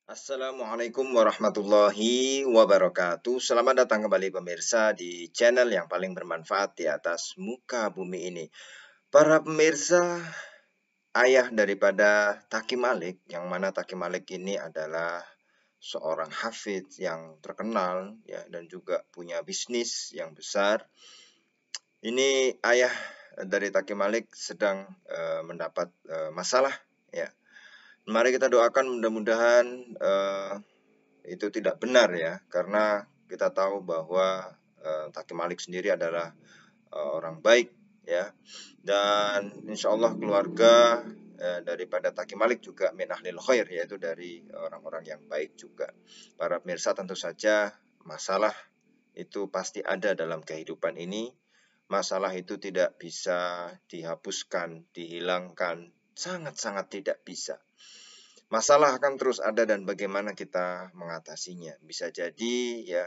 Assalamualaikum warahmatullahi wabarakatuh. Selamat datang kembali pemirsa di channel yang paling bermanfaat di atas muka bumi ini. Para pemirsa, ayah daripada Taki Malik, yang mana Taki Malik ini adalah seorang hafidz yang terkenal ya, dan juga punya bisnis yang besar. Ini ayah dari Taki Malik sedang mendapat masalah ya. Mari kita doakan mudah-mudahan itu tidak benar ya, karena kita tahu bahwa Taki Malik sendiri adalah orang baik ya, dan insya Allah keluarga daripada Taki Malik juga min ahlil khair, yaitu dari orang-orang yang baik juga. Para pemirsa, tentu saja masalah itu pasti ada dalam kehidupan ini. Masalah itu tidak bisa dihapuskan, dihilangkan, sangat-sangat tidak bisa. Masalah akan terus ada dan bagaimana kita mengatasinya. Bisa jadi ya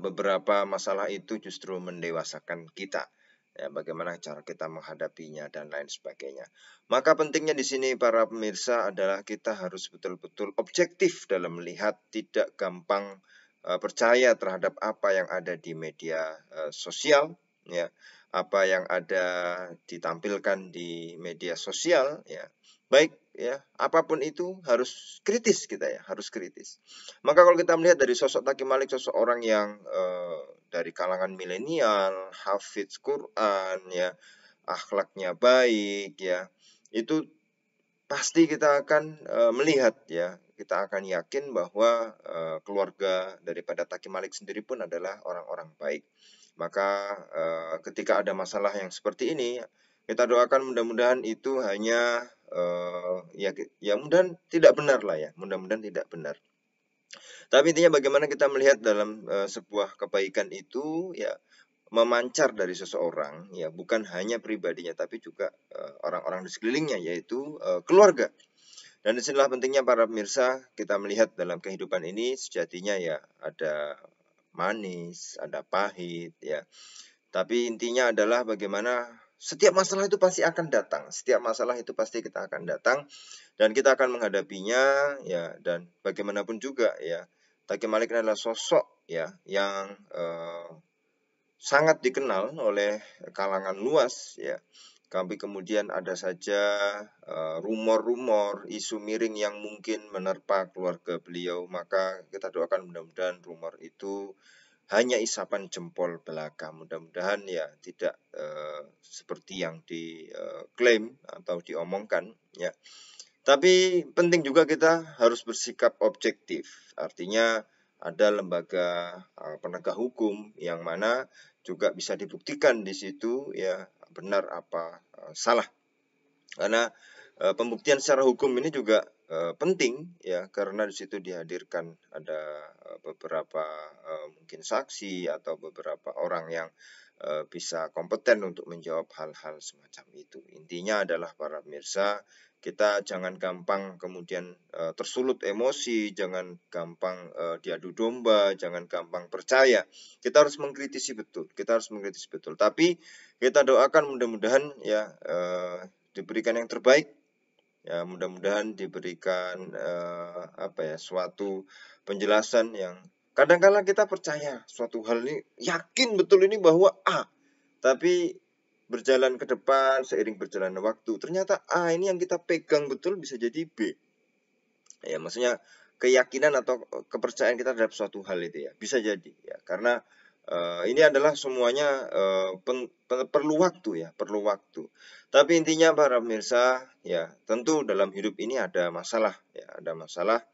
beberapa masalah itu justru mendewasakan kita. Ya, bagaimana cara kita menghadapinya dan lain sebagainya. Maka pentingnya di sini para pemirsa adalah kita harus betul-betul objektif dalam melihat, tidak gampang percaya terhadap apa yang ada di media sosial ya, apa yang ada ditampilkan di media sosial ya. Baik ya, apapun itu harus kritis kita ya, harus kritis. Maka kalau kita melihat dari sosok Taki Malik, sosok orang yang dari kalangan milenial, hafidz Quran ya, akhlaknya baik ya, itu pasti kita akan melihat ya, kita akan yakin bahwa keluarga daripada Taki Malik sendiri pun adalah orang-orang baik. Maka ketika ada masalah yang seperti ini, kita doakan mudah-mudahan itu hanya ya mudah-mudahan tidak benar lah ya, mudah-mudahan tidak benar. Tapi intinya bagaimana kita melihat dalam sebuah kebaikan itu ya, memancar dari seseorang ya, bukan hanya pribadinya tapi juga orang-orang di sekelilingnya, yaitu keluarga. Dan disinilah pentingnya para pemirsa, kita melihat dalam kehidupan ini sejatinya ya ada manis, ada pahit ya. Tapi intinya adalah bagaimana setiap masalah itu pasti akan datang, setiap masalah itu pasti kita akan datang dan kita akan menghadapinya ya. Dan bagaimanapun juga ya, Taki Malik adalah sosok ya yang sangat dikenal oleh kalangan luas ya. Tapi kemudian ada saja rumor-rumor, isu miring yang mungkin menerpa keluarga beliau. Maka kita doakan mudah-mudahan rumor itu hanya isapan jempol belaka. Mudah-mudahan ya tidak seperti yang diklaim atau diomongkan ya. Tapi penting juga kita harus bersikap objektif. Artinya ada lembaga penegak hukum yang mana juga bisa dibuktikan di situ ya benar apa salah. Karena pembuktian secara hukum ini juga penting ya, karena di situ dihadirkan ada beberapa mungkin saksi atau beberapa orang yang bisa kompeten untuk menjawab hal-hal semacam itu. Intinya adalah para pemirsa, kita jangan gampang kemudian tersulut emosi, jangan gampang diadu domba, jangan gampang percaya. Kita harus mengkritisi betul, kita harus mengkritisi betul. Tapi kita doakan mudah-mudahan ya diberikan yang terbaik ya, mudah-mudahan diberikan suatu penjelasan yang kadang-kala kita percaya suatu hal ini, yakin betul ini bahwa A, tapi berjalan ke depan seiring berjalannya waktu ternyata A ini yang kita pegang betul bisa jadi B ya, maksudnya keyakinan atau kepercayaan kita terhadap suatu hal itu ya bisa jadi ya, karena ini adalah semuanya perlu waktu ya, perlu waktu. Tapi intinya para pemirsa ya, tentu dalam hidup ini ada masalah ya, ada masalah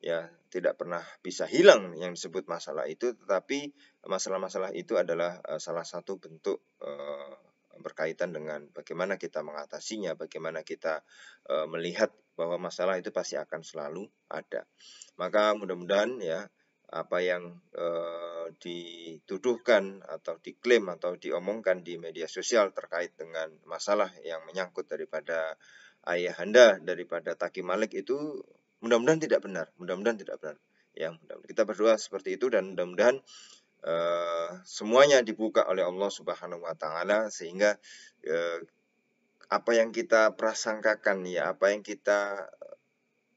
ya, tidak pernah bisa hilang yang disebut masalah itu, tetapi masalah-masalah itu adalah salah satu bentuk berkaitan dengan bagaimana kita mengatasinya, bagaimana kita melihat bahwa masalah itu pasti akan selalu ada. Maka mudah-mudahan ya apa yang dituduhkan atau diklaim atau diomongkan di media sosial terkait dengan masalah yang menyangkut daripada ayahanda daripada Taki Malik itu mudah-mudahan tidak benar, mudah-mudahan tidak benar. Ya, mudah-mudahan kita berdoa seperti itu dan mudah-mudahan semuanya dibuka oleh Allah Subhanahu wa taala sehingga apa yang kita prasangkakan ya, apa yang kita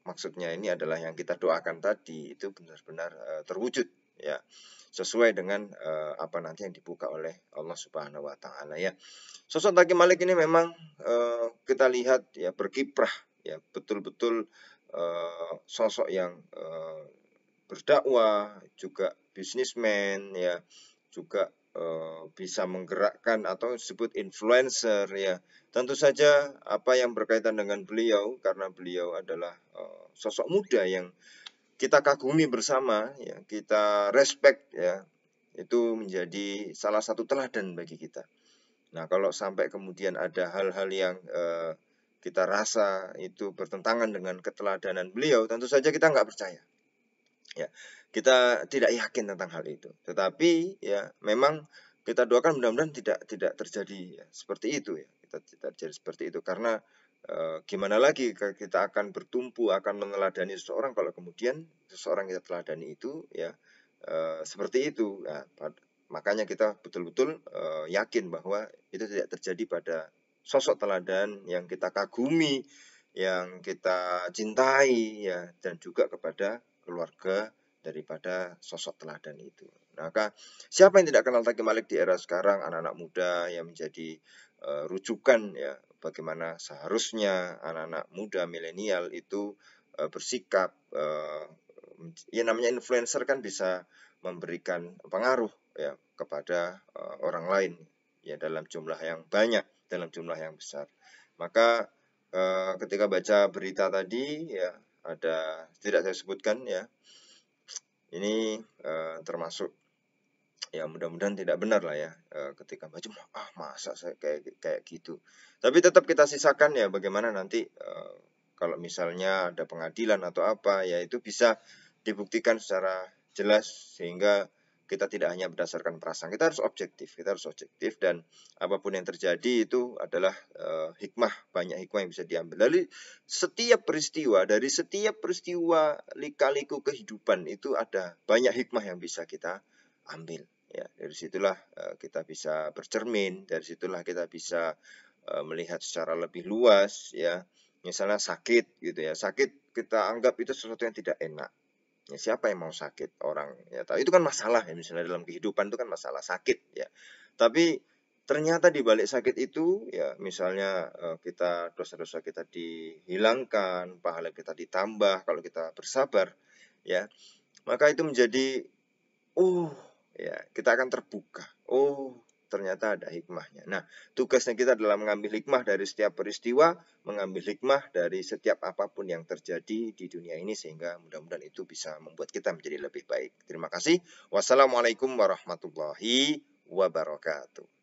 maksudnya ini adalah yang kita doakan tadi itu benar-benar terwujud ya, sesuai dengan apa nanti yang dibuka oleh Allah Subhanahu wa taala ya. Sosok Taqi Malik ini memang kita lihat ya berkiprah ya, betul-betul sosok yang berdakwah, juga bisnismen ya, juga bisa menggerakkan atau disebut influencer ya. Tentu saja apa yang berkaitan dengan beliau, karena beliau adalah sosok muda yang kita kagumi bersama ya, kita respect ya, itu menjadi salah satu teladan bagi kita. Nah, kalau sampai kemudian ada hal-hal yang kita rasa itu bertentangan dengan keteladanan beliau, tentu saja kita nggak percaya. Ya, kita tidak yakin tentang hal itu. Tetapi ya memang kita doakan mudah-mudahan tidak terjadi ya, seperti itu ya. Kita tidak terjadi seperti itu karena gimana lagi kita akan bertumpu, akan meneladani seseorang kalau kemudian seseorang kita teladani itu ya seperti itu. Nah, makanya kita betul-betul yakin bahwa itu tidak terjadi pada sosok teladan yang kita kagumi, yang kita cintai ya, dan juga kepada keluarga daripada sosok teladan itu. Maka siapa yang tidak kenal Taqi Malik di era sekarang, anak-anak muda yang menjadi rujukan ya, bagaimana seharusnya anak-anak muda milenial itu bersikap. Ya namanya influencer kan bisa memberikan pengaruh ya kepada orang lain ya dalam jumlah yang banyak, dalam jumlah yang besar. Maka ketika baca berita tadi ya, ada tidak saya sebutkan ya, ini termasuk ya mudah-mudahan tidak benar lah ya ketika baca masa saya kayak gitu. Tapi tetap kita sisakan ya bagaimana nanti kalau misalnya ada pengadilan atau apa ya itu bisa dibuktikan secara jelas sehingga kita tidak hanya berdasarkan perasaan, kita harus objektif dan apapun yang terjadi itu adalah hikmah, banyak hikmah yang bisa diambil dari setiap peristiwa, lika-liku kehidupan itu ada banyak hikmah yang bisa kita ambil ya. Dari situlah kita bisa bercermin, dari situlah kita bisa melihat secara lebih luas ya. Misalnya sakit gitu ya, sakit kita anggap itu sesuatu yang tidak enak. Ya, siapa yang mau sakit orang ya, tapi itu kan masalah ya, misalnya dalam kehidupan itu kan masalah sakit ya. Tapi ternyata di balik sakit itu ya, misalnya kita dosa-dosa kita dihilangkan, pahala kita ditambah kalau kita bersabar ya, maka itu menjadi ya kita akan terbuka. Ternyata ada hikmahnya. Nah, tugasnya kita adalah mengambil hikmah dari setiap peristiwa, mengambil hikmah dari setiap apapun yang terjadi di dunia ini, sehingga mudah-mudahan itu bisa membuat kita menjadi lebih baik. Terima kasih. Wassalamualaikum warahmatullahi wabarakatuh.